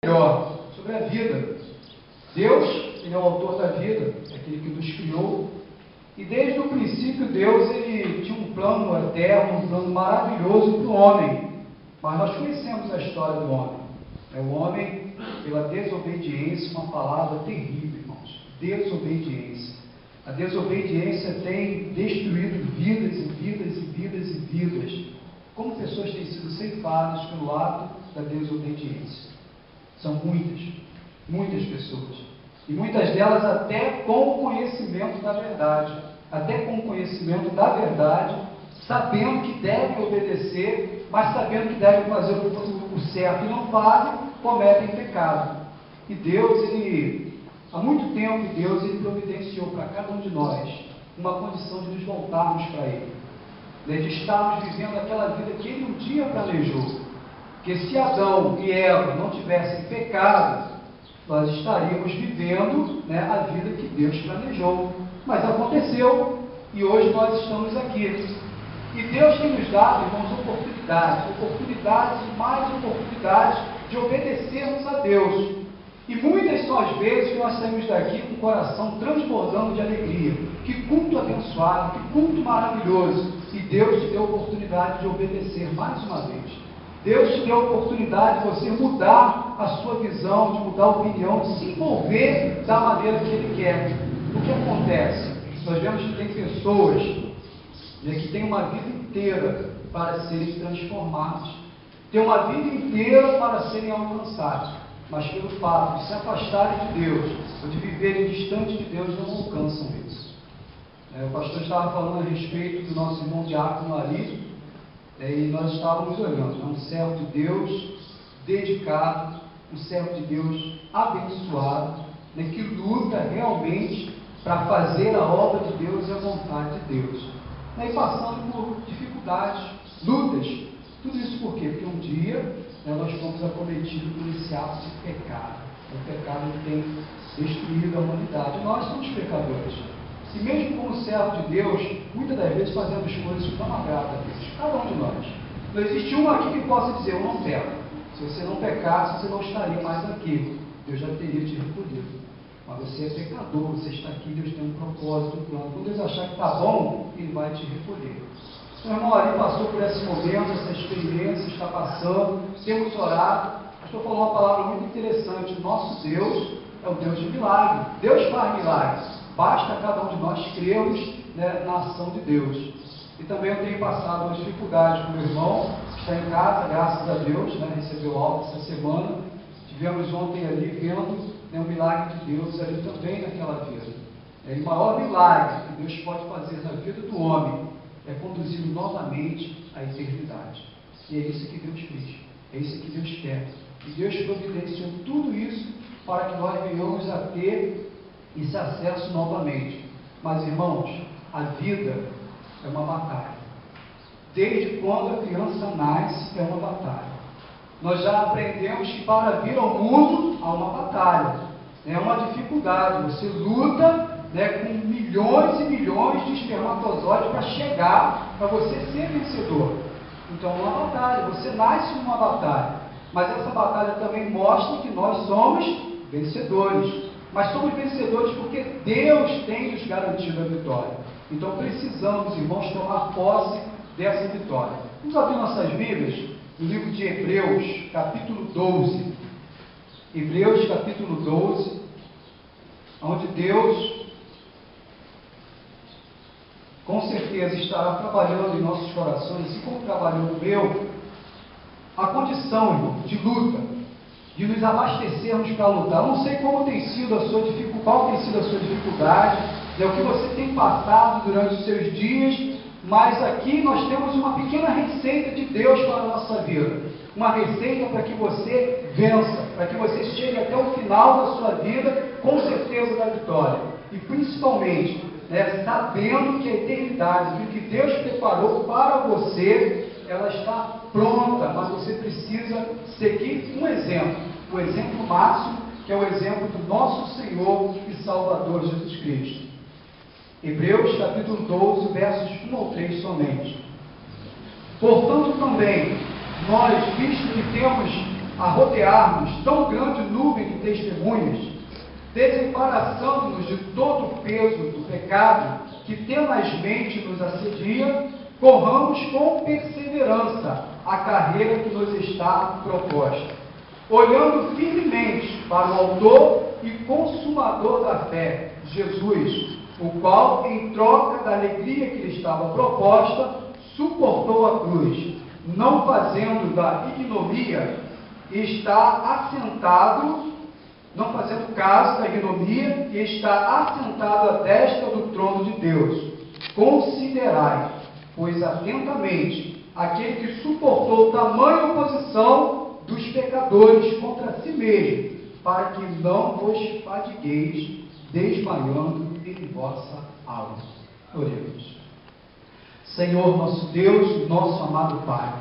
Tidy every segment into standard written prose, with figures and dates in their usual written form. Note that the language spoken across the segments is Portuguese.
melhor sobre a vida. Deus, Ele é o autor da vida, é aquele que nos criou, e desde o princípio Deus, Ele tinha um plano eterno, um plano maravilhoso para o homem, mas nós conhecemos a história do homem. O homem, pela desobediência, uma palavra terrível, irmãos, desobediência. A desobediência tem destruído vidas e vidas e vidas e vidas, como pessoas têm sido ceifadas pelo ato da desobediência. São muitas pessoas, e muitas delas até com o conhecimento da verdade, sabendo que devem obedecer, mas sabendo que devem fazer o certo e não fazem, cometem pecado. E Deus, há muito tempo, Deus providenciou para cada um de nós uma condição de nos voltarmos para Ele, de estarmos vivendo aquela vida que Ele um dia planejou. Porque se Adão e Eva não tivessem pecado, nós estaríamos vivendo a vida que Deus planejou. Mas aconteceu, e hoje nós estamos aqui. E Deus tem nos dado, irmãos, oportunidades e mais oportunidades de obedecermos a Deus. E muitas são as vezes que nós saímos daqui com o coração transbordando de alegria. Que culto abençoado, que culto maravilhoso. E Deus te deu a oportunidade de obedecer mais uma vez. Deus te deu a oportunidade de você mudar a sua visão, de mudar a opinião, de se envolver da maneira que Ele quer. O que acontece? Nós vemos que tem pessoas que têm uma vida inteira para serem transformadas, têm uma vida inteira para serem alcançados, mas pelo fato de se afastarem de Deus, ou de viverem distante de Deus, não alcançam isso. O pastor estava falando a respeito do nosso irmão Diácono ali, e nós estávamos olhando, um servo de Deus dedicado, um servo de Deus abençoado, que luta realmente para fazer a obra de Deus e a vontade de Deus, e passando por dificuldades, lutas. Tudo isso por quê? Porque um dia nós fomos acometidos por esse ato de pecado. O pecado tem destruído a humanidade. Nós somos pecadores. E mesmo como servo de Deus, muitas das vezes fazemos coisas que não agradam a Deus. Cada um de nós. Não existe um aqui que possa dizer, eu não peco. Se você não pecasse, você não estaria mais aqui. Deus já teria te recolhido. Mas você é pecador, você está aqui, Deus tem um propósito, um plano. Quando Deus achar que está bom, Ele vai te recolher. O irmão ali passou por esse momento, essa experiência, está passando, temos orado. Estou falando uma palavra muito interessante. Nosso Deus é o Deus de milagre. Deus faz milagres. Basta cada um de nós crermos na ação de Deus. E também eu tenho passado uma dificuldade com o meu irmão, que está em casa, graças a Deus, recebeu alta essa semana. Tivemos ontem ali vendo o milagre de Deus ali também naquela vida. E o maior milagre que Deus pode fazer na vida do homem é conduzi-lo novamente à eternidade. E é isso que Deus fez, é isso que Deus quer. E Deus providenciou tudo isso para que nós venhamos a ter esse acesso novamente. Mas, irmãos, a vida é uma batalha. Desde quando a criança nasce, é uma batalha. Nós já aprendemos que para vir ao mundo há uma batalha, é uma dificuldade. Você luta com milhões e milhões de espermatozoides para chegar, para você ser vencedor. Então é uma batalha, você nasce numa batalha, mas essa batalha também mostra que nós somos vencedores. Mas somos vencedores porque Deus tem nos garantido a vitória. Então precisamos, irmãos, tomar posse dessa vitória. Vamos abrir nossas Bíblias no livro de Hebreus, capítulo 12. Hebreus, capítulo 12, onde Deus, com certeza, estará trabalhando em nossos corações, assim como trabalhou no meu, a condição, irmão, de luta, de nos abastecermos para lutar. Eu não sei como tem sido a sua dificuldade, qual tem sido a sua dificuldade, o que você tem passado durante os seus dias, mas aqui nós temos uma pequena receita de Deus para a nossa vida. Uma receita para que você vença, para que você chegue até o final da sua vida com certeza da vitória. E principalmente, sabendo que a eternidade, que o que Deus preparou para você, ela está pronta, mas você precisa seguir um exemplo, o exemplo máximo, que é o exemplo do nosso Senhor e Salvador Jesus Cristo. Hebreus capítulo 12, versos 1 ao 3 somente. Portanto também, nós, visto que temos a rodear-nos tão grande nuvem de testemunhas, desembaraçando-nos de todo o peso do pecado que tenazmente nos assedia, corramos com perseverança a carreira que nos está proposta, olhando firmemente para o autor e consumador da fé, Jesus, o qual, em troca da alegria que lhe estava proposta, suportou a cruz, não fazendo da ignomia, está assentado, não fazendo caso da ignomia, e está assentado à destra do trono de Deus. Considerai, pois atentamente, aquele que suportou tamanha oposição dos pecadores contra si mesmo, para que não vos fadigueis, desmaiando em vossa alma. Oremos. Senhor nosso Deus, nosso amado Pai,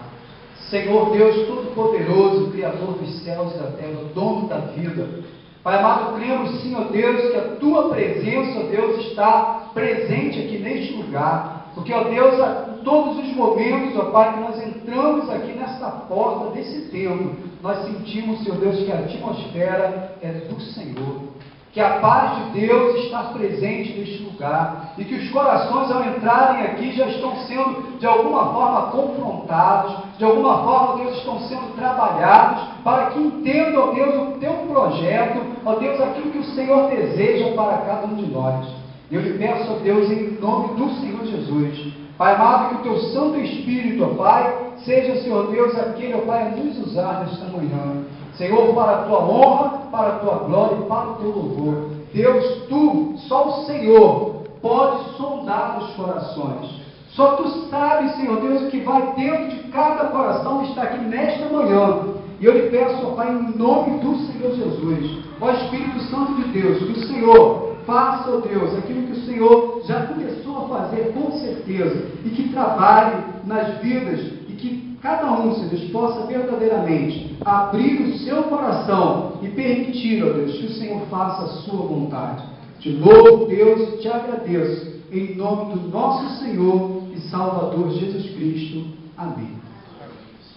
Senhor Deus Todo-Poderoso, Criador dos céus e da terra, dono da vida, Pai amado, cremos sim, ó Deus, que a Tua presença, ó Deus, está presente aqui neste lugar, porque, ó Deus, em todos os momentos, ó Pai, que nós entramos aqui nesta porta desse templo, nós sentimos, Senhor Deus, que a atmosfera é do Senhor, que a paz de Deus está presente neste lugar, e que os corações, ao entrarem aqui, já estão sendo, de alguma forma, confrontados, de alguma forma, Deus, estão sendo trabalhados, para que entendam, ó Deus, o Teu projeto, ó Deus, aquilo que o Senhor deseja para cada um de nós. Eu lhe peço, ó Deus, em nome do Senhor Jesus, Pai amado, que o Teu Santo Espírito, ó Pai, seja, Senhor Deus, aquele, ó Pai, a nos usar nesta manhã. Senhor, para a Tua honra, para a Tua glória e para o Teu louvor. Deus, Tu, só o Senhor, pode sondar os corações. Só Tu sabes, Senhor Deus, o que vai dentro de cada coração que está aqui nesta manhã. E eu lhe peço, ó Pai, em nome do Senhor Jesus, ó Espírito Santo de Deus, que o Senhor faça, ó Deus, aquilo que o Senhor já começou a fazer com certeza, e que trabalhe nas vidas, e que cada um, Senhor Deus, possa verdadeiramente abrir o seu coração e permitir, ó Deus, que o Senhor faça a sua vontade. Te louvo, Deus, e te agradeço, em nome do nosso Senhor e Salvador Jesus Cristo. Amém.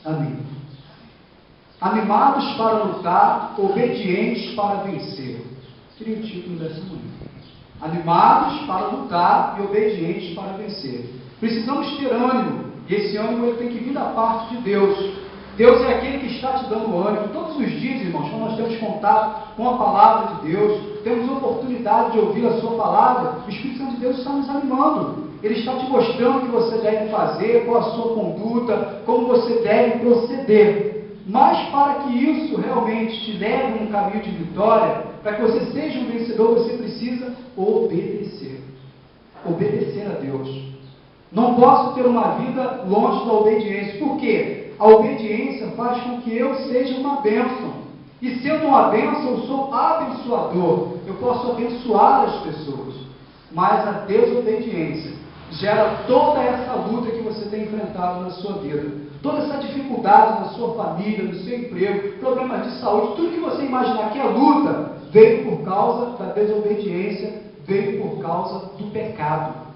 Amém. Animados para lutar, obedientes para vencer. Seria o título dessa manhã. Animados para lutar e obedientes para vencer. Precisamos ter ânimo, e esse ânimo ele tem que vir da parte de Deus. Deus é aquele que está te dando ânimo. Todos os dias, irmãos, quando nós temos contato com a palavra de Deus, temos oportunidade de ouvir a sua palavra, o Espírito Santo de Deus está nos animando. Ele está te mostrando o que você deve fazer, qual a sua conduta, como você deve proceder. Mas para que isso realmente te leve num caminho de vitória, para que você seja um vencedor, você precisa obedecer. Obedecer a Deus. Não posso ter uma vida longe da obediência. Por quê? A obediência faz com que eu seja uma bênção. E sendo uma bênção, eu sou abençoador. Eu posso abençoar as pessoas. Mas a desobediência gera toda essa luta que você tem enfrentado na sua vida. Toda essa dificuldade na sua família, no seu emprego, problemas de saúde, tudo que você imaginar que é luta, veio por causa da desobediência, veio por causa do pecado.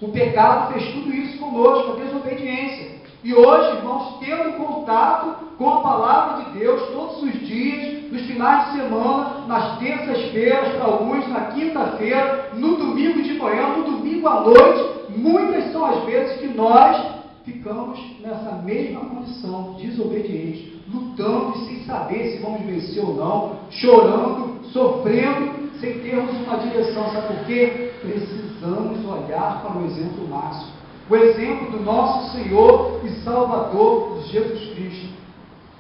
O pecado fez tudo isso conosco, a desobediência. E hoje, irmãos, tendo contato com a palavra de Deus todos os dias, nos finais de semana, nas terças-feiras, para alguns, na quinta-feira, no domingo de manhã, no domingo à noite, muitas são as vezes que nós ficamos nessa mesma condição, desobediente, lutando e sem saber se vamos vencer ou não, chorando, sofrendo, sem termos uma direção. Sabe por quê? Precisamos olhar para o exemplo máximo, o exemplo do nosso Senhor e Salvador Jesus Cristo.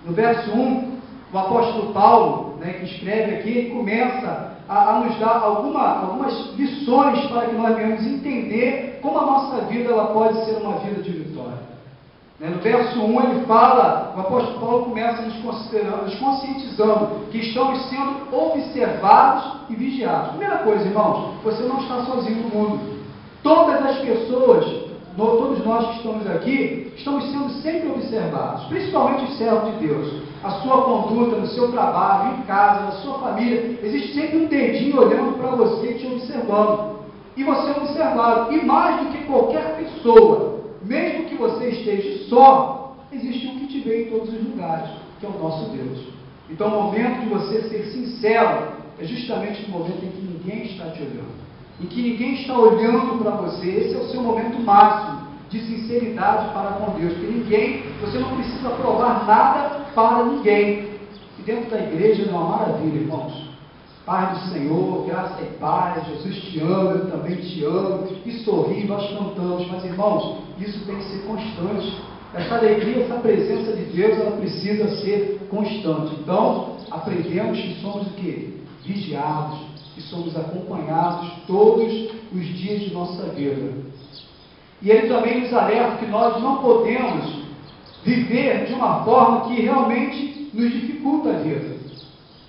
No verso 1, o apóstolo Paulo, que escreve aqui, ele começa a nos dar algumas lições para que nós venhamos entender como a nossa vida ela pode ser uma vida de vitória. No verso 1 ele fala, o apóstolo Paulo começa nos conscientizando que estamos sendo observados e vigiados. Primeira coisa, irmãos, você não está sozinho no mundo. Todas as pessoas, todos nós que estamos aqui, estamos sendo sempre observados, principalmente os servos de Deus. A sua conduta, no seu trabalho, em casa, na sua família, existe sempre um dedinho olhando para você e te observando. E você é observado. E mais do que qualquer pessoa, mesmo que você esteja só, existe um que te vê em todos os lugares, que é o nosso Deus. Então, o momento de você ser sincero é justamente no momento em que ninguém está te olhando, em que ninguém está olhando para você. Esse é o seu momento máximo de sinceridade para com Deus, porque você não precisa provar nada para ninguém. E dentro da igreja é uma maravilha, irmãos. Paz do Senhor, graça e paz, Jesus te ama, eu também te amo, e sorri, nós cantamos. Mas, irmãos, isso tem que ser constante. Essa alegria, essa presença de Deus, ela precisa ser constante. Então, aprendemos que somos o quê? Vigiados, que somos acompanhados todos os dias de nossa vida. E ele também nos alerta que nós não podemos viver de uma forma que realmente nos dificulta a vida.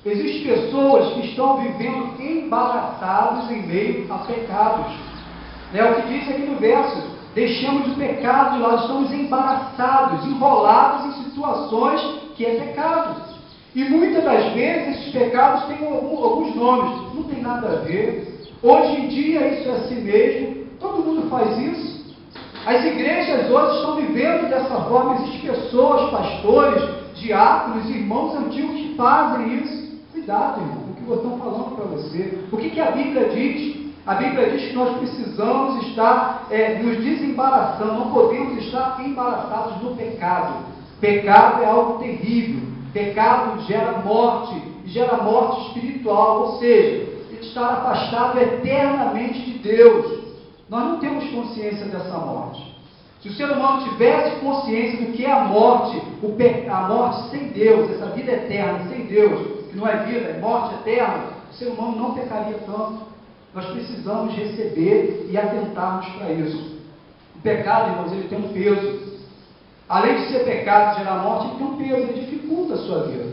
Existem pessoas que estão vivendo embaraçados em meio a pecados. É o que diz aqui no verso: deixamos o pecado de lado, estamos embaraçados, enrolados em situações que é pecado. E muitas das vezes esses pecados têm alguns nomes, não tem nada a ver. Hoje em dia isso é assim mesmo, todo mundo faz isso. As igrejas hoje estão vivendo dessa forma. Existem pessoas, pastores, diáconos, irmãos antigos que fazem isso. Cuidado, irmão, com o que eu estou falando para você. O que a Bíblia diz? A Bíblia diz que nós precisamos estar nos desembaraçando, não podemos estar embaraçados no pecado. Pecado é algo terrível. Pecado gera morte espiritual, ou seja, estar afastado eternamente de Deus. Nós não temos consciência dessa morte. Se o ser humano tivesse consciência do que é a morte, a morte sem Deus, essa vida eterna sem Deus, que não é vida, é morte eterna, o ser humano não pecaria tanto. Nós precisamos receber e atentarmos para isso. O pecado, irmãos, ele tem um peso. Além de ser pecado e gerar morte, ele tem um peso, ele dificulta a sua vida.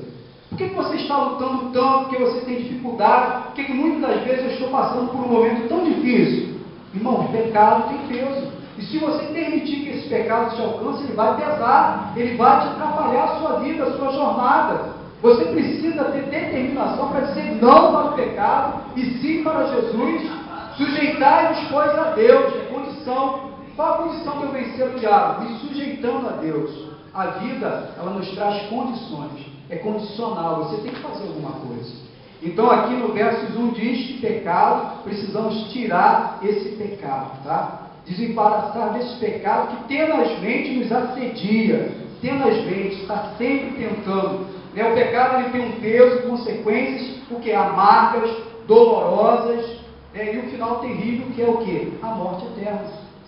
Por que você está lutando tanto? Porque você tem dificuldade? Por que muitas das vezes eu estou passando por um momento tão difícil? Irmão, o pecado tem peso. E se você permitir que esse pecado te alcance, ele vai pesar, ele vai te atrapalhar a sua vida, a sua jornada. Você precisa ter determinação para dizer não para o pecado e sim para Jesus. Sujeitai-vos, pois, a Deus. É condição. Qual a condição de eu vencer o diabo? Me sujeitando a Deus. A vida, ela nos traz condições. É condicional. Você tem que fazer alguma coisa. Então, aqui no versos 1 diz que pecado, precisamos tirar esse pecado, tá? Desembaraçar desse pecado que tenazmente nos assedia, tenazmente, está sempre tentando. O pecado ele tem um peso e consequências, porque amargas, dolorosas, e o final terrível, que é o quê? A morte eterna.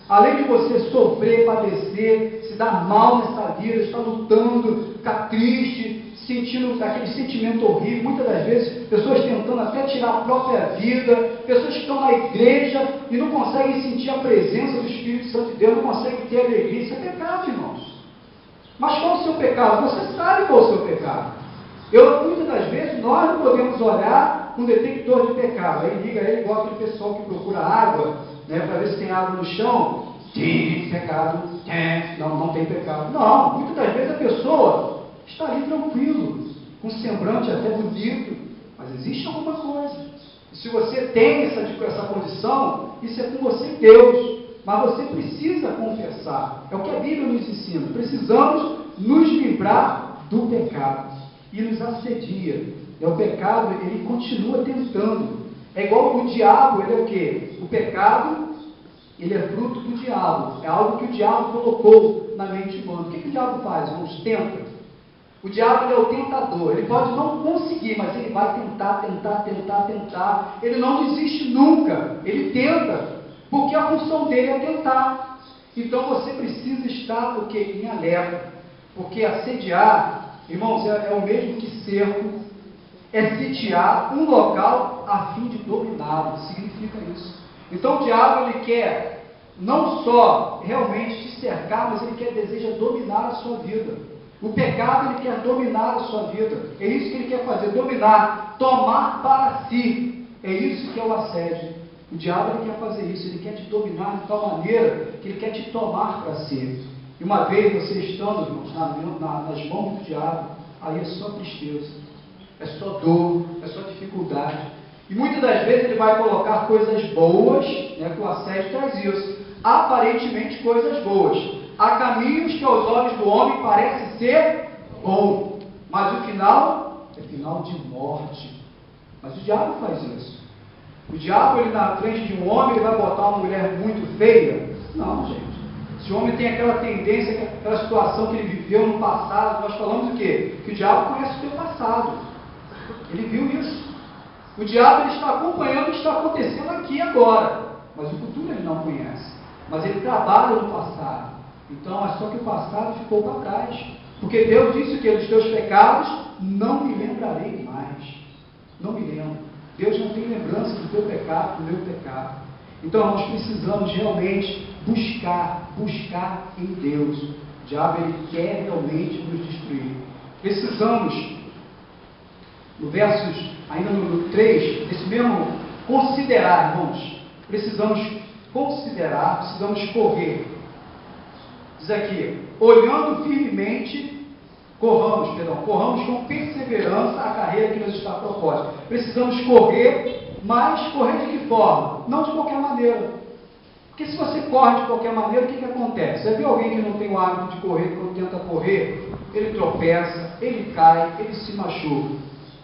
Além de você sofrer, padecer, se dar mal nessa vida, estar lutando, ficar triste, sentindo aquele sentimento horrível, muitas das vezes, pessoas tentando até tirar a própria vida, pessoas que estão na igreja e não conseguem sentir a presença do Espírito Santo de Deus, não conseguem ter alegria. Isso é pecado, irmãos. Mas qual o seu pecado? Você sabe qual é o seu pecado. Muitas das vezes, nós não podemos olhar um detector de pecado. Aí liga ele igual aquele pessoal que procura água, para ver se tem água no chão. Tem pecado. Não tem pecado. Não, muitas das vezes a pessoa está ali tranquilo, com um semblante até bonito, mas existe alguma coisa. E se você tem essa condição, isso é com você e Deus. Mas você precisa confessar. É o que a Bíblia nos ensina. Precisamos nos livrar do pecado. E nos assedia. O pecado, ele continua tentando. É igual o diabo, ele é o quê? O pecado, ele é fruto do diabo. É algo que o diabo colocou na mente humana. O que o diabo faz, irmãos? Tenta. O diabo, ele é o tentador. Ele pode não conseguir, mas ele vai tentar. Ele não desiste nunca. Ele tenta. Porque a função dele é tentar. Então você precisa estar o quê? Em alerta. Porque assediar, irmãos, é o mesmo que cerco, é sitiar um local a fim de dominá-lo. Significa isso. Então o diabo, ele quer não só realmente te cercar, mas ele deseja dominar a sua vida. O pecado, ele quer dominar a sua vida. É isso que ele quer fazer, dominar, tomar para si. É isso que é o assédio. O diabo, ele quer fazer isso, ele quer te dominar de tal maneira que ele quer te tomar para si. E uma vez você estando, irmãos, nas mãos do diabo, aí é só tristeza, é só dor, é só dificuldade. E muitas das vezes ele vai colocar coisas boas, que o assédio traz isso, aparentemente coisas boas. Há caminhos que aos olhos do homem parecem ser bom, mas o final é final de morte. Mas o diabo faz isso. O diabo, ele na frente de um homem, ele vai botar uma mulher muito feia? Não, gente. Se o homem tem aquela tendência, aquela situação que ele viveu no passado, nós falamos o quê? Que o diabo conhece o teu passado. Ele viu isso. O diabo, ele está acompanhando o que está acontecendo aqui e agora. Mas o futuro ele não conhece. Mas ele trabalha no passado. Então, é só que o passado ficou para trás. Porque Deus disse que dos teus pecados não me lembrarei mais. Não me lembro. Deus não tem lembrança do teu pecado, do meu pecado. Então, nós precisamos realmente buscar em Deus. O diabo, ele quer realmente nos destruir. Precisamos, no versos, ainda no 3, desse mesmo considerar, irmãos. Precisamos considerar, precisamos correr. Diz aqui, olhando firmemente, corramos com perseverança a carreira que nos está proposta. Precisamos correr, mas correr de que forma? Não de qualquer maneira. Porque se você corre de qualquer maneira, o que acontece? Você viu alguém que não tem o hábito de correr, quando tenta correr, ele tropeça, ele cai, ele se machuca.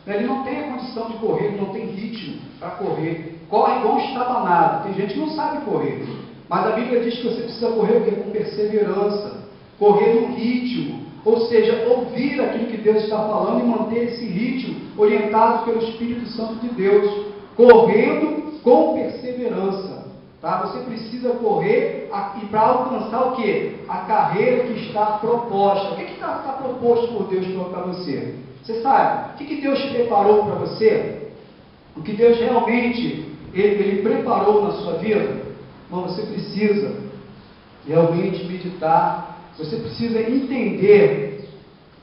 Ele não tem a condição de correr, ele não tem ritmo para correr. Corre igual um estabanado. Tem gente que não sabe correr. Mas a Bíblia diz que você precisa correr com perseverança, correr no ritmo, ou seja, ouvir aquilo que Deus está falando e manter esse ritmo orientado pelo Espírito Santo de Deus, correndo com perseverança. Tá? Você precisa correr e para alcançar o quê? A carreira que está proposta. O que está proposto por Deus para você? Você sabe? O que Deus preparou para você? O que Deus realmente ele preparou na sua vida? Bom, você precisa realmente meditar, você precisa entender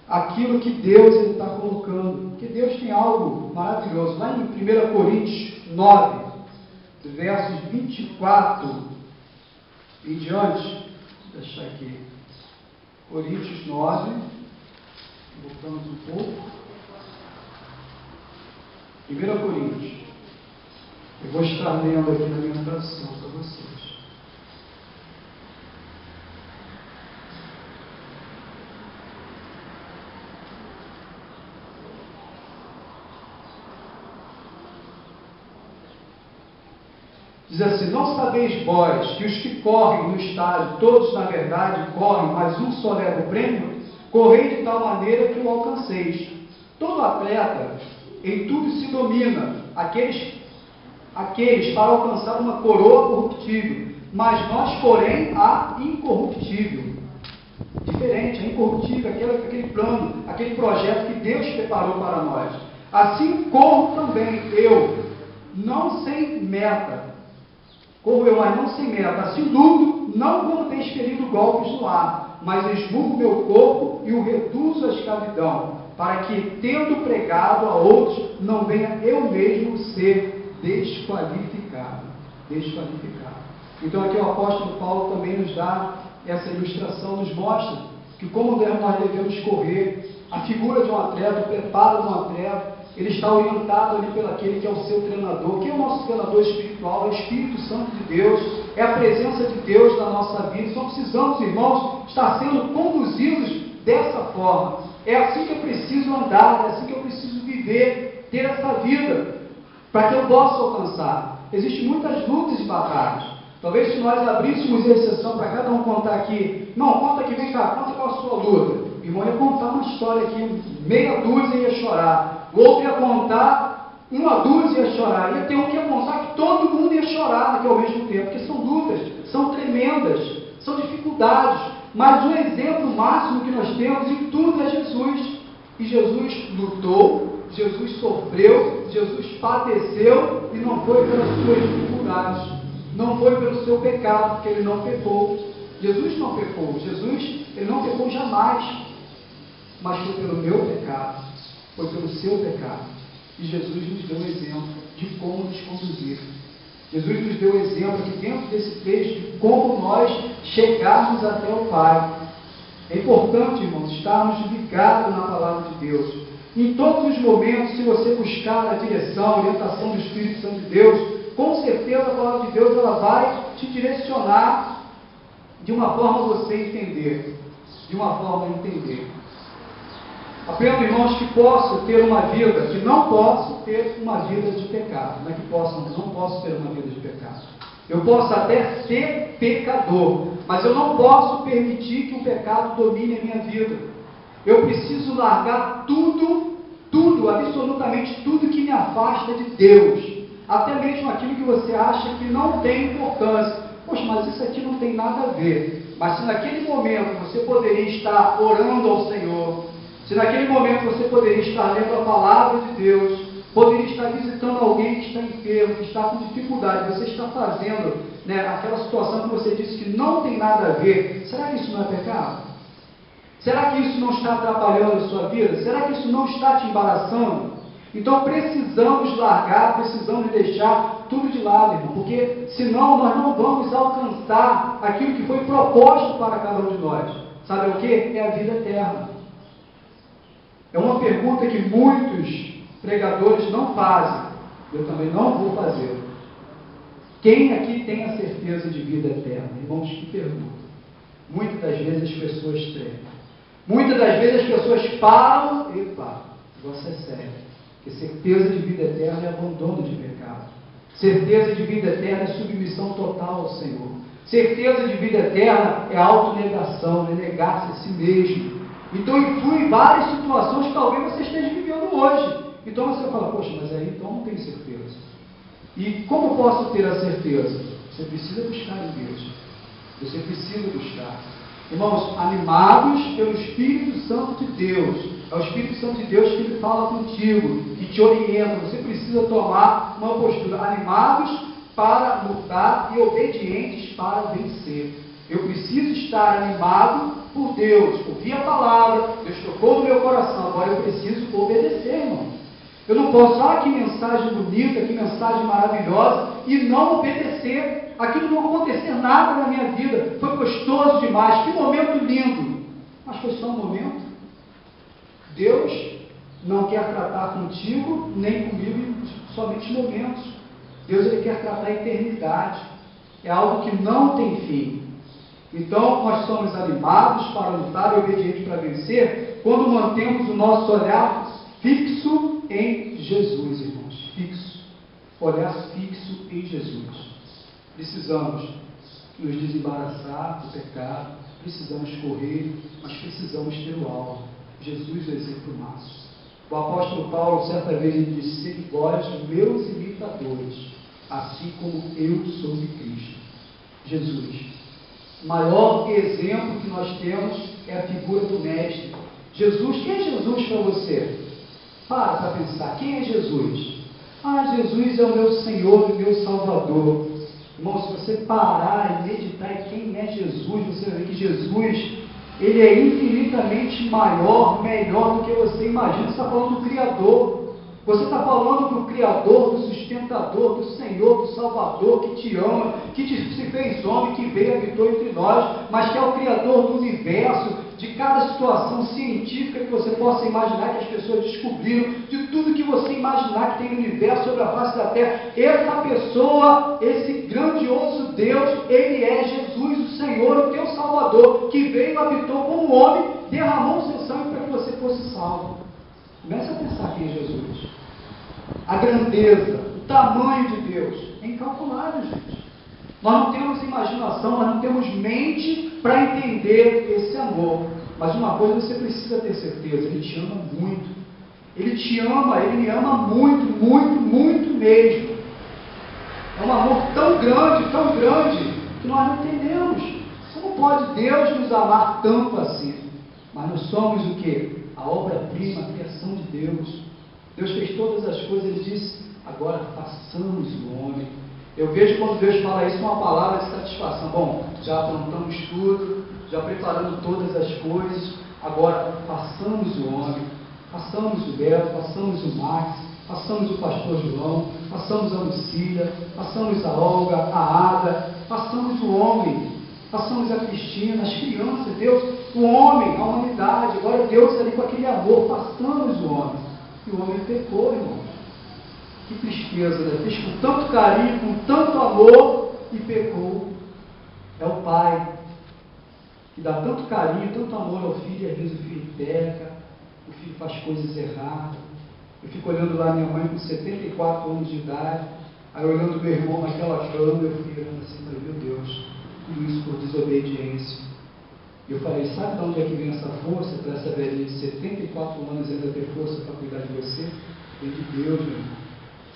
aquilo que Deus está colocando, porque Deus tem algo maravilhoso. Lá em 1 Coríntios 9, versos 24 em diante, vou deixar aqui, Coríntios 9, voltamos um pouco, 1 Coríntios, eu vou estar lendo aqui na minha tradução para vocês. Diz assim, não sabeis vós que os que correm no estádio, todos na verdade correm, mas um só leva o prêmio? Correi de tal maneira que o alcanceis. Todo atleta em tudo se domina, aqueles para alcançar uma coroa corruptível, mas nós, porém, a incorruptível. Diferente, a incorruptível, aquele plano, aquele projeto que Deus preparou para nós. Assim corro também eu, não sem meta. Corro eu, mas não sem meta. Assim luto, não como ter expelido golpes no ar, mas esmurro meu corpo e o reduzo à escravidão, para que, tendo pregado a outros, não venha eu mesmo ser desqualificado. Então aqui o apóstolo Paulo também nos dá essa ilustração, nos mostra que como nós devemos correr, a figura de um atleta, o preparo de um atleta, ele está orientado ali pelo aquele que é o seu treinador. Quem é o nosso treinador espiritual? É o Espírito Santo de Deus, é a presença de Deus na nossa vida. Então precisamos, irmãos, estar sendo conduzidos dessa forma. É assim que eu preciso andar, é assim que eu preciso viver, ter essa vida, para que eu possa alcançar. Existem muitas lutas e batalhas. Talvez se nós abríssemos exceção para cada um contar aqui, não, conta aqui, vem cá, conta qual a sua luta. O irmão ia contar uma história aqui, meia dúzia ia chorar. O outro ia contar, uma dúzia ia chorar. Ia ter um que ia contar que todo mundo ia chorar naquele ao mesmo tempo, porque são lutas, são tremendas, são dificuldades. Mas o exemplo máximo que nós temos em tudo é Jesus. E Jesus lutou, Jesus sofreu, Jesus padeceu, e não foi pelas suas dificuldades, não foi pelo seu pecado, porque ele não pecou. Jesus não pecou, ele não pecou jamais, mas foi pelo meu pecado, foi pelo seu pecado. E Jesus nos deu um exemplo de como nos conduzir. Jesus nos deu um exemplo aqui dentro desse texto de como nós chegarmos até o Pai. É importante, irmãos, estarmos ligados na palavra de Deus. Em todos os momentos, se você buscar a direção, a orientação do Espírito Santo de Deus, com certeza a palavra de Deus ela vai te direcionar de uma forma você entender. Aprendo, irmãos, que posso ter uma vida, que não posso ter uma vida de pecado. Não é que posso, não posso ter uma vida de pecado. Eu posso até ser pecador, mas eu não posso permitir que o pecado domine a minha vida. Eu preciso largar tudo, absolutamente tudo que me afasta de Deus. Até mesmo aquilo que você acha que não tem importância. Poxa, mas isso aqui não tem nada a ver. Mas se naquele momento você poderia estar orando ao Senhor, se naquele momento você poderia estar lendo a palavra de Deus, poderia estar visitando alguém que está enfermo, que está com dificuldade, você está fazendo, aquela situação que você disse que não tem nada a ver, será que isso não é pecado? Será que isso não está atrapalhando a sua vida? Será que isso não está te embaraçando? Então precisamos largar, precisamos deixar tudo de lado, irmão, porque senão nós não vamos alcançar aquilo que foi proposto para cada um de nós. Sabe o que? É a vida eterna. É uma pergunta que muitos pregadores não fazem. Eu também não vou fazer. Quem aqui tem a certeza de vida eterna? Irmãos, que pergunta. Muitas das vezes as pessoas têm. Muitas das vezes as pessoas param, epa, o negócio é sério. Porque certeza de vida eterna é abandono de pecado. Certeza de vida eterna é submissão total ao Senhor. Certeza de vida eterna é autonegação, é negar-se a si mesmo. Então influi em várias situações que talvez você esteja vivendo hoje. Então você fala, poxa, mas aí então não tenho certeza. E como posso ter a certeza? Você precisa buscar em Deus. Você precisa buscar. Irmãos, animados pelo Espírito Santo de Deus. É o Espírito Santo de Deus que ele fala contigo, que te orienta. Você precisa tomar uma postura. Animados para lutar e obedientes para vencer. Eu preciso estar animado por Deus. Ouvi a palavra, Deus tocou no meu coração. Agora eu preciso obedecer, irmão. Eu não posso, que mensagem bonita, que mensagem maravilhosa, e não obedecer. Aquilo não acontecer nada na minha vida. Foi gostoso demais, que momento lindo. Mas foi só um momento. Deus não quer tratar contigo, nem comigo, em somente momentos. Deus ele quer tratar a eternidade. É algo que não tem fim. Então, nós somos animados para lutar e obedientes para vencer, quando mantemos o nosso olhar fixo em Jesus, irmãos. Fixo. Olhar fixo em Jesus. Precisamos nos desembaraçar do pecado, precisamos correr, mas precisamos ter o alvo. Jesus é o exemplo máximo. O apóstolo Paulo, certa vez, ele disse: "Sede vós meus imitadores, assim como eu sou de Cristo." Jesus. O maior exemplo que nós temos é a figura do Mestre. Jesus, quem é Jesus para você? Para pensar, quem é Jesus? Jesus é o meu Senhor e meu Salvador. Irmão, se você parar e meditar em quem é Jesus, você vai ver que Jesus, ele é infinitamente maior, melhor do que você imagina. Você está falando do Criador. Você está falando do Criador, do sustentador, do Senhor, do Salvador, que te ama, que se fez homem, que veio e habitou entre nós, mas que é o Criador do universo, de cada situação científica que você possa imaginar, que as pessoas descobriram, de tudo que você imaginar que tem no universo, sobre a face da terra. Essa pessoa, esse grandioso Deus, ele é Jesus, o Senhor, o teu Salvador, que veio e habitou como homem, derramou o seu sangue para que você fosse salvo. Comece a pensar quem é Jesus. A grandeza, o tamanho de Deus é incalculável, gente. Nós não temos imaginação, nós não temos mente para entender esse amor. Mas uma coisa você precisa ter certeza: Ele te ama muito. Ele te ama, Ele me ama muito, muito, muito mesmo. É um amor tão grande, que nós não entendemos. Como pode Deus nos amar tanto assim? Mas nós somos o quê? A obra-prima, a criação de Deus. Deus fez todas as coisas, Ele disse: agora façamos o homem. Eu vejo quando Deus fala isso uma palavra de satisfação. Bom, já aprontamos tudo, já preparamos todas as coisas, agora façamos o homem, façamos o Beto, façamos o Max, façamos o pastor João, façamos a Lucília, façamos a Olga, a Ada, façamos o homem, façamos a Cristina, as crianças, Deus, o homem, a humanidade. Agora Deus ali com aquele amor, façamos o homem. E o homem pecou, irmãos. Que tristeza, né? Fez com tanto carinho, com tanto amor e pecou. É o pai que dá tanto carinho, tanto amor ao filho, e às vezes o filho peca, o filho faz coisas erradas. Eu fico olhando lá minha mãe com 74 anos de idade, aí olhando meu irmão naquela cama, eu fico olhando assim, meu Deus, tudo isso por desobediência. E eu falei, sabe de onde é que vem essa força para essa velhinha de 74 anos ainda ter força para cuidar de você? Vem de Deus, meu irmão.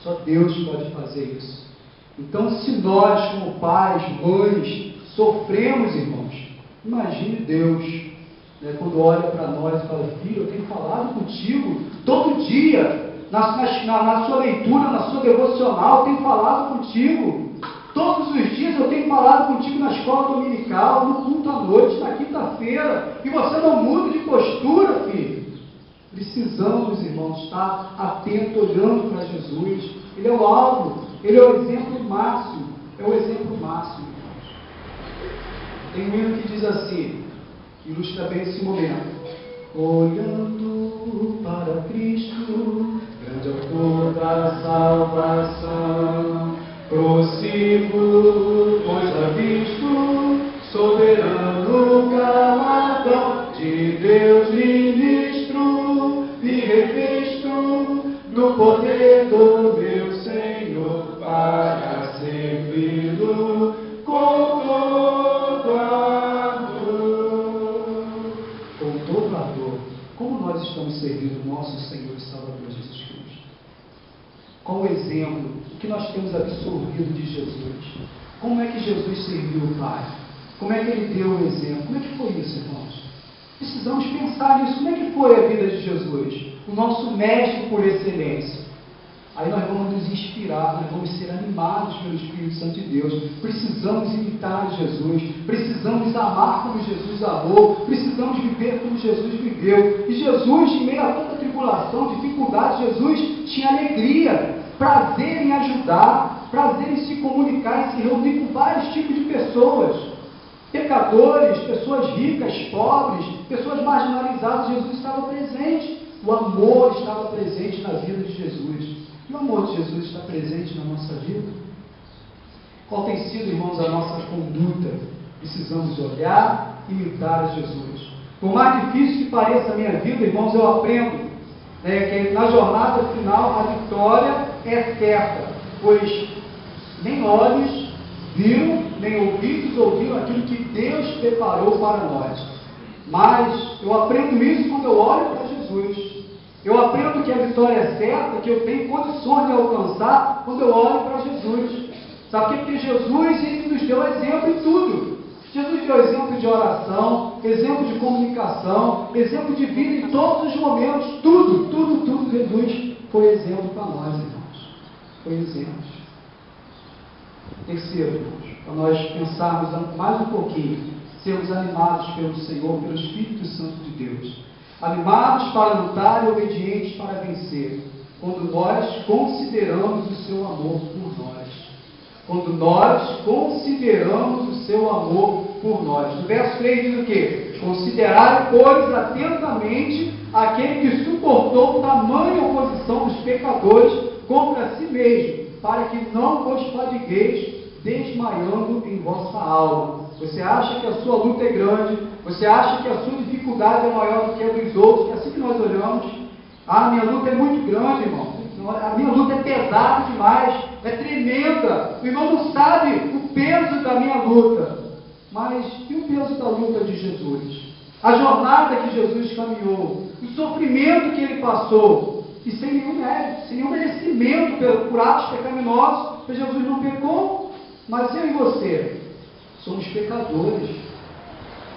Só Deus pode fazer isso. Então, se nós, como pais, mães, sofremos, irmãos, imagine Deus, né, quando olha para nós e fala, filho, eu tenho falado contigo todo dia, na sua leitura, na sua devocional, eu tenho falado contigo. Todos os dias eu tenho falado contigo na escola dominical, no culto à noite, na quinta-feira, e você não muda de postura, filho. Precisamos, irmãos, estar atentos, olhando para Jesus. Ele é o alvo, ele é o exemplo máximo. É o exemplo máximo, irmãos. Tem um hino que diz assim, que ilustra bem esse momento. Olhando para Cristo, grande autor da salvação, prossigo, pois já visto, soberano galardão de Deus ministro, e revisto do poder do meu Senhor, para servi-lo com todo ardor. Com todo ardor. Como nós estamos servindo o nosso Senhor e Salvador Jesus Cristo? Qual o exemplo que nós temos absorvido de Jesus? Como é que Jesus serviu o Pai? Como é que Ele deu o exemplo? Como é que foi isso, irmãos? Precisamos pensar nisso. Como é que foi a vida de Jesus? O nosso mestre por excelência. Aí nós vamos nos inspirar, nós vamos ser animados pelo Espírito Santo de Deus. Precisamos imitar Jesus, precisamos amar como Jesus amou, precisamos viver como Jesus viveu. E Jesus, em meio a tanta tribulação, dificuldade, Jesus tinha alegria, prazer em ajudar, prazer em se comunicar, em se reunir com vários tipos de pessoas. Pecadores, pessoas ricas, pobres, pessoas marginalizadas. Jesus estava presente. O amor estava presente na vida de Jesus. E o amor de Jesus está presente na nossa vida? Qual tem sido, irmãos, a nossa conduta? Precisamos olhar e imitar Jesus. Por mais difícil que pareça a minha vida, irmãos, eu aprendo, que na jornada final a vitória é certa, pois nem olhos viram, nem ouvidos ouviram aquilo que Deus preparou para nós. Mas eu aprendo isso quando eu olho para Jesus. Eu aprendo que a vitória é certa, que eu tenho condições de alcançar quando eu olho para Jesus. Sabe por quê? Porque Jesus, Ele nos deu exemplo em tudo. Jesus deu exemplo de oração, exemplo de comunicação, exemplo de vida em todos os momentos. Tudo Jesus foi exemplo para nós, irmãos. Foi exemplo. Terceiro, irmãos, para nós pensarmos mais um pouquinho, sermos animados pelo Senhor, pelo Espírito Santo de Deus. Animados para lutar e obedientes para vencer, quando nós consideramos o seu amor por nós. Quando nós consideramos o seu amor por nós. No verso 3 diz o quê? Considerai, pois, atentamente aquele que suportou tamanha oposição dos pecadores contra si mesmo, para que não vos fadigueis desmaiando em vossa alma. Você acha que a sua luta é grande, você acha que a sua dificuldade é maior do que a dos outros, é assim que nós olhamos. Ah, minha luta é muito grande, irmão. A minha luta é pesada demais, é tremenda. O irmão não sabe o peso da minha luta. Mas e o peso da luta de Jesus? A jornada que Jesus caminhou, o sofrimento que ele passou, e sem nenhum mérito, sem nenhum merecimento por atos pecaminosos, porque Jesus não pecou. Mas eu e você somos pecadores.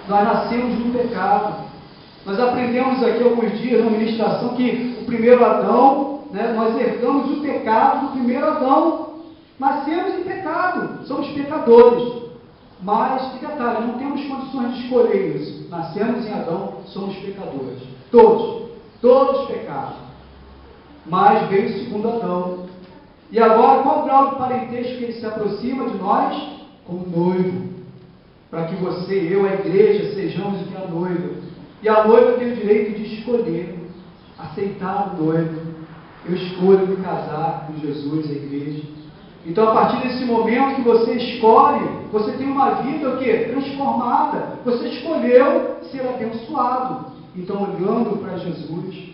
Nós nascemos no pecado. Nós aprendemos aqui alguns dias na ministração que o primeiro Adão, nós herdamos o pecado do primeiro Adão. Nascemos em pecado, somos pecadores. Mas, que detalhe, não temos condições de escolher isso. Nascemos em Adão, somos pecadores. Todos pecaram. Mas veio o segundo Adão. E agora, qual o grau de parentesco que ele se aproxima de nós? Como noivo. Para que você, eu, a igreja, sejamos o que a noiva. E a noiva tem o direito de escolher, aceitar o noivo. Eu escolho me casar com Jesus, a igreja. Então, a partir desse momento que você escolhe, você tem uma vida o quê? Transformada. Você escolheu ser abençoado. então olhando para Jesus,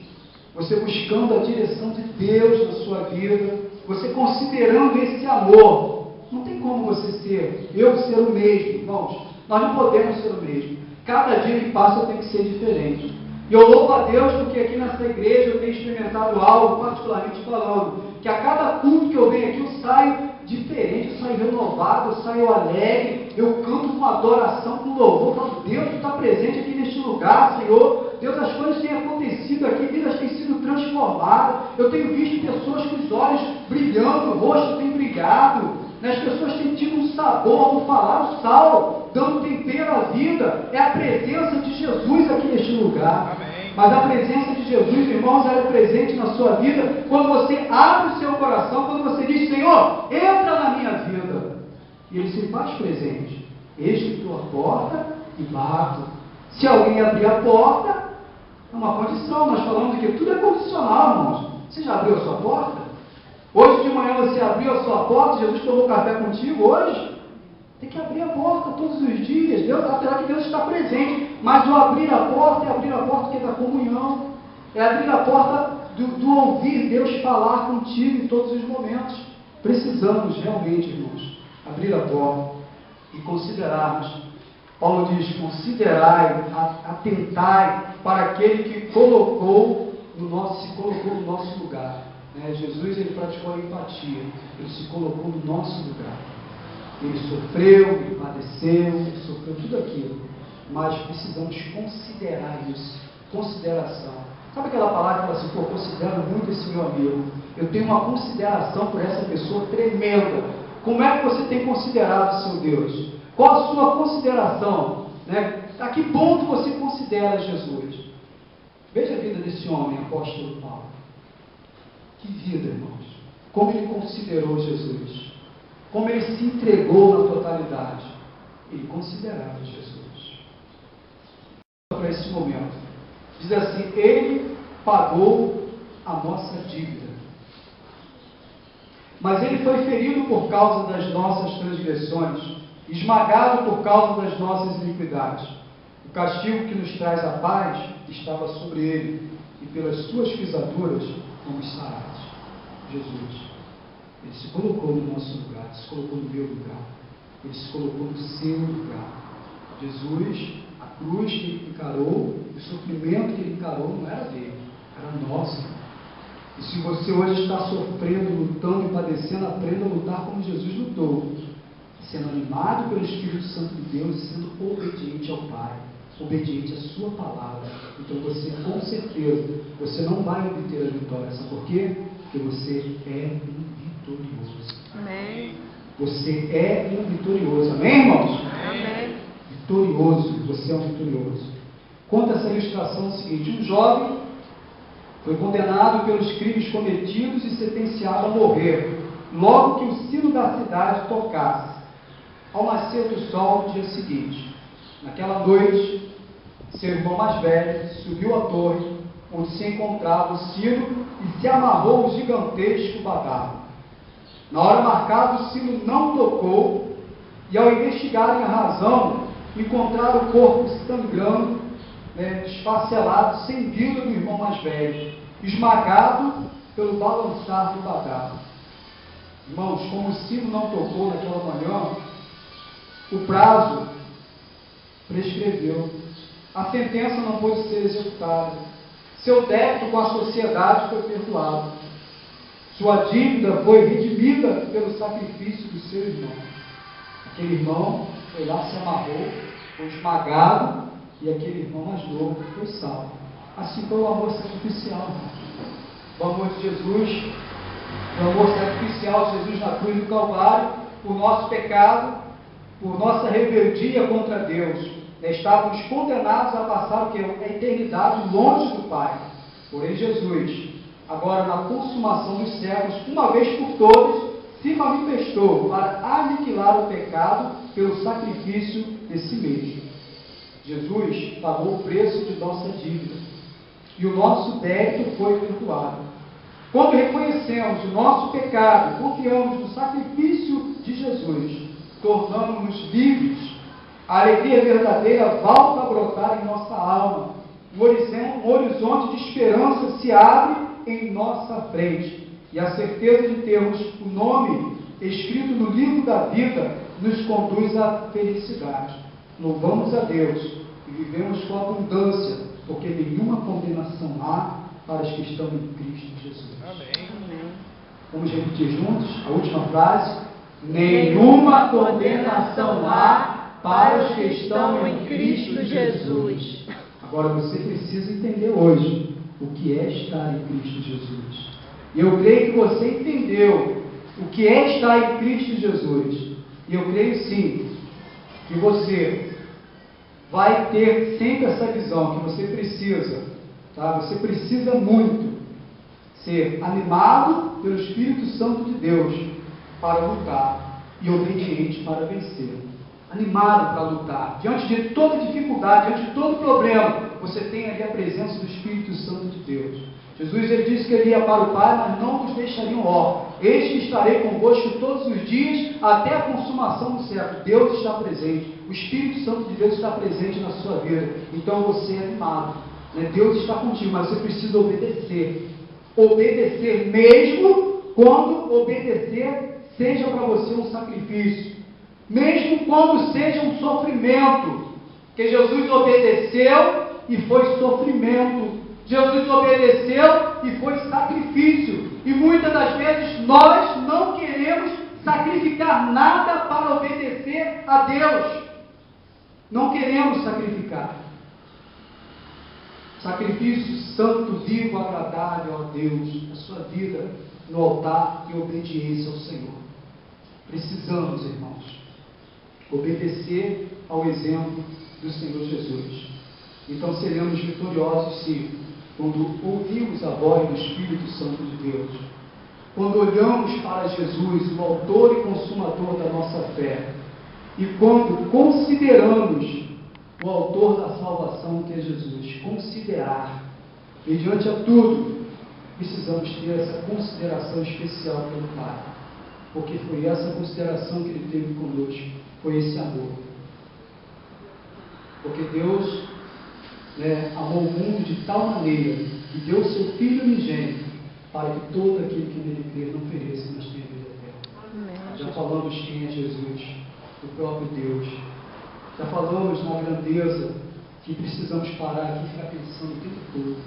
você buscando a direção de Deus na sua vida, você considerando esse amor. Não tem como você ser o mesmo, irmãos. Nós não podemos ser o mesmo. Cada dia que passa tem que ser diferente. E eu louvo a Deus porque aqui nessa igreja eu tenho experimentado algo, particularmente falando, que a cada culto que eu venho aqui eu saio diferente, eu saio renovado, eu saio alegre, eu canto com adoração, com louvor, falo, Deus, Tu está presente aqui neste lugar, Senhor. Deus, as coisas têm acontecido aqui, vidas têm sido transformadas, eu tenho visto pessoas com os olhos brilhando, o rosto tem brilhado, as pessoas têm tido um sabor no falar, o sal, dando tempero à vida. É a presença de Jesus aqui neste lugar. Amém. Mas a presença de Jesus, irmãos, ela é presente na sua vida quando você abre o seu coração, quando você diz, Senhor, entra na minha vida. E Ele se faz presente. Eis que estou à porta e bato. Se alguém abrir a porta, é uma condição. Nós falamos que tudo é condicional, irmãos. Você já abriu a sua porta? Hoje de manhã você abriu a sua porta, Jesus tomou café contigo hoje? Tem que abrir a porta todos os dias. Deus, apesar que Deus está presente, mas o abrir a porta é abrir a porta que é da comunhão, é abrir a porta do ouvir Deus falar contigo em todos os momentos. Precisamos realmente, irmãos, abrir a porta e considerarmos. Paulo diz, considerai, atentai para aquele que se colocou no nosso lugar. Jesus, ele praticou a empatia, ele se colocou no nosso lugar. Ele sofreu, ele padeceu, ele sofreu tudo aquilo. Mas precisamos considerar isso, consideração. Sabe aquela palavra que fala assim, pô, considero muito esse meu amigo. Eu tenho uma consideração por essa pessoa tremenda. Como é que você tem considerado o seu Deus? Qual a sua consideração? A que ponto você considera Jesus? Veja a vida desse homem, apóstolo Paulo. Que vida, irmãos! Como ele considerou Jesus, como ele se entregou na totalidade. Ele considerava Jesus. Para esse momento, diz assim: Ele pagou a nossa dívida, mas Ele foi ferido por causa das nossas transgressões, esmagado por causa das nossas iniquidades. O castigo que nos traz a paz estava sobre Ele, e pelas suas pisaduras fomos sarados. Jesus, Ele se colocou no nosso lugar, Ele se colocou no meu lugar, Ele se colocou no seu lugar. Jesus, a cruz que Ele encarou, o sofrimento que Ele encarou não era dele, era nosso. E se você hoje está sofrendo, lutando e padecendo, aprenda a lutar como Jesus lutou, sendo animado pelo Espírito Santo de Deus e sendo obediente ao Pai, obediente à sua palavra. Então você, com certeza, você não vai obter a vitória. Sabe por quê? Porque você é um vitorioso. Amém. Você é um vitorioso. Amém, irmãos? Amém. Vitorioso. Você é um vitorioso. Conta essa ilustração seguinte: um jovem foi condenado pelos crimes cometidos e sentenciado a morrer, logo que o sino da cidade tocasse, ao nascer do sol no dia seguinte. Naquela noite, seu irmão mais velho subiu à torre, onde se encontrava o sino, e se amarrou o gigantesco badalo. Na hora marcada, o sino não tocou, e ao investigarem a razão, encontraram o corpo sangrando, desfacelado, sem vida do irmão mais velho, esmagado pelo balançar do badalo. Irmãos, como o sino não tocou naquela manhã, o prazo prescreveu, a sentença não pôde ser executada, seu débito com a sociedade foi perdoado, sua dívida foi redimida pelo sacrifício do seu irmão. Aquele irmão foi lá, se amarrou, foi esmagado, e aquele irmão mais novo foi salvo. Assim foi o amor sacrificial, o amor de Jesus, o amor sacrificial de Jesus na cruz do Calvário, por nosso pecado, por nossa rebeldia contra Deus. Estávamos condenados a passar a eternidade longe do Pai. Porém Jesus, agora na consumação dos séculos, uma vez por todas, se manifestou para aniquilar o pecado pelo sacrifício de si mesmo. Jesus pagou o preço de nossa dívida e o nosso débito foi perdoado. Quando reconhecemos o nosso pecado, confiamos no sacrifício de Jesus, tornamos-nos livres. A alegria verdadeira volta a brotar em nossa alma um horizonte de esperança se abre em nossa frente. E a certeza de termos o nome escrito no livro da vida nos conduz à felicidade. Louvamos a Deus e vivemos com abundância, porque nenhuma condenação há para os que estão em Cristo Jesus. Amém. Vamos repetir juntos a última frase. Nenhuma condenação há para os que estão em Cristo Jesus. Agora você precisa entender hoje o que é estar em Cristo Jesus. E eu creio que você entendeu o que é estar em Cristo Jesus. E eu creio sim que você vai ter sempre essa visão que você precisa, tá? Você precisa muito ser animado pelo Espírito Santo de Deus para lutar e obediente para vencer. Animado para lutar. Diante de toda dificuldade, diante de todo problema, você tem ali a presença do Espírito Santo de Deus. Jesus ele disse que ele ia para o Pai, mas não nos deixariam órfãos. Eis que estarei convosco todos os dias, até a consumação do século. Deus está presente. O Espírito Santo de Deus está presente na sua vida. Então você é animado. Né? Deus está contigo, mas você precisa obedecer. Obedecer mesmo quando obedecer seja para você um sacrifício. Mesmo quando seja um sofrimento. Porque Jesus obedeceu e foi sofrimento. Jesus obedeceu e foi sacrifício. E muitas das vezes nós não queremos sacrificar nada para obedecer a Deus. Não queremos sacrificar. Sacrifício santo, vivo, agradável a Deus. A sua vida no altar e obediência ao Senhor. Precisamos, irmãos, obedecer ao exemplo do Senhor Jesus. Então seremos vitoriosos, sim, quando ouvimos a voz do Espírito Santo de Deus. Quando olhamos para Jesus, o autor e consumador da nossa fé. E quando consideramos o autor da salvação, que é Jesus. Considerar. Mediante a tudo, precisamos ter essa consideração especial pelo Pai. Porque foi essa consideração que Ele teve conosco. Foi esse amor. Porque Deus amou o mundo de tal maneira que deu o seu Filho unigênito para que todo aquele que nele crer não pereça, mas tenha vida eterna. Já falamos quem é Jesus, o próprio Deus. Já falamos na grandeza que precisamos parar aqui e ficar pensando o tempo todo.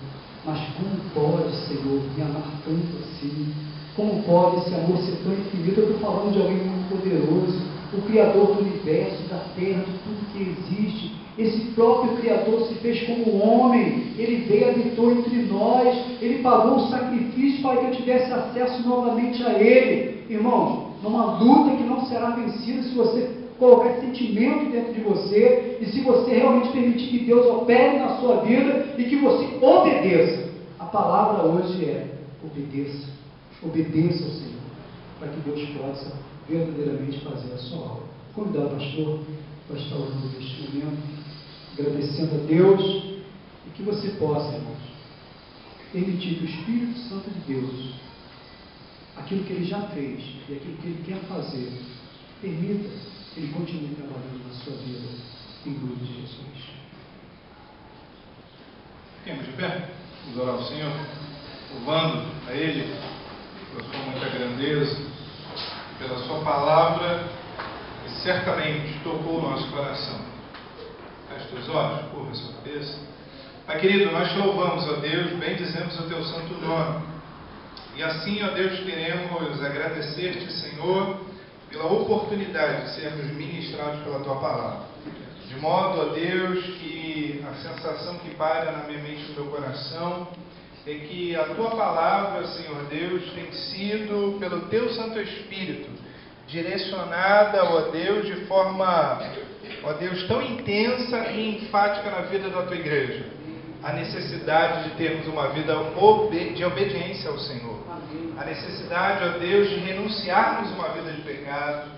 Mas como pode, Senhor, me amar tanto assim? Como pode esse amor ser tão infinito? Eu estou falando de alguém muito poderoso, o Criador do universo, da terra, de tudo que existe. Esse próprio Criador se fez como homem, Ele veio e habitou entre nós, Ele pagou o sacrifício para que eu tivesse acesso novamente a Ele. Irmãos, numa luta que não será vencida se você colocar sentimento dentro de você e se você realmente permitir que Deus opere na sua vida e que você obedeça. A palavra hoje é obedeça. Obedeça ao Senhor, para que Deus possa verdadeiramente fazer a sua obra. Convidar o pastor para estar orando neste momento, agradecendo a Deus, e que você possa, irmãos, permitir que o Espírito Santo de Deus, aquilo que Ele já fez e aquilo que Ele quer fazer, permita que Ele continue trabalhando na sua vida, em nome de Jesus. Fiquemos de pé, vamos orar ao Senhor, louvando a Ele pela sua muita grandeza, pela sua palavra, que certamente tocou o nosso coração. Feche os olhos, curva a sua cabeça. Pai querido, nós te louvamos, ó Deus, bendizemos o teu santo nome. E assim, ó Deus, queremos agradecer-te, Senhor, pela oportunidade de sermos ministrados pela tua palavra. De modo, ó Deus, que a sensação que paira na minha mente e no meu coração é que a tua palavra, Senhor Deus, tem sido, pelo teu Santo Espírito, direcionada, ó Deus, de forma, ó Deus, tão intensa e enfática na vida da tua igreja. A necessidade de termos uma vida de obediência ao Senhor. A necessidade, ó Deus, de renunciarmos uma vida de pecado.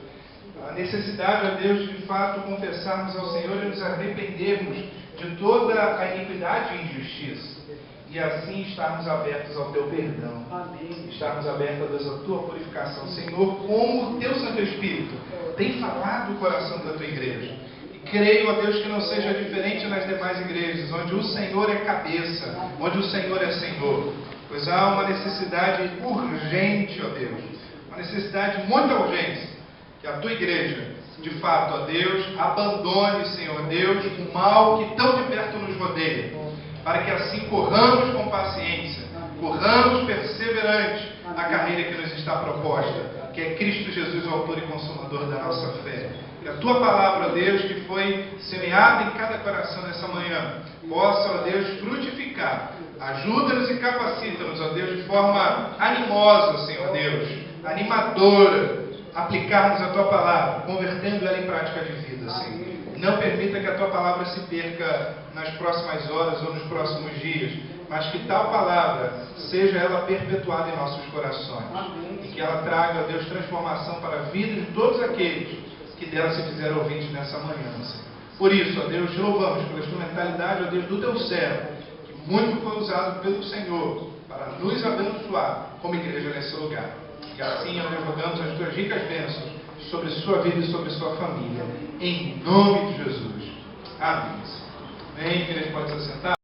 A necessidade, ó Deus, de fato confessarmos ao Senhor e nos arrependermos de toda a iniquidade e injustiça. E assim estarmos abertos ao teu perdão. Amém. Estarmos abertos, ó Deus, à tua purificação. Senhor, como o teu Santo Espírito tem falado o coração da tua igreja. E Creio, ó Deus, que não seja diferente nas demais igrejas, onde o Senhor é cabeça, onde o Senhor é Senhor. Pois há uma necessidade urgente, ó Deus, uma necessidade, muita urgência, que a tua igreja, de fato, ó Deus, abandone, Senhor Deus, o mal que tão de perto nos rodeia, para que assim corramos com paciência, corramos perseverante a carreira que nos está proposta, que é Cristo Jesus, o autor e consumador da nossa fé. Que a tua palavra, ó Deus, que foi semeada em cada coração nessa manhã, possa, ó Deus, frutificar. Ajuda-nos e capacita-nos, ó Deus, de forma animosa, Senhor Deus, animadora, aplicarmos a tua palavra, convertendo ela em prática de vida, Senhor. Não permita que a tua palavra se perca nas próximas horas ou nos próximos dias, mas que tal palavra seja ela perpetuada em nossos corações. E que ela traga, ó Deus, transformação para a vida de todos aqueles que dela se fizeram ouvintes nessa manhã, Senhor. Por isso, ó Deus, te louvamos pela instrumentalidade, ó Deus, do teu servo, que muito foi usado pelo Senhor para nos abençoar como igreja nesse lugar. E assim, ó Deus, rogamos as tuas ricas bênçãos sobre sua vida e sobre sua família. Em nome de Jesus. Amém. Amém. Igreja pode se assentar.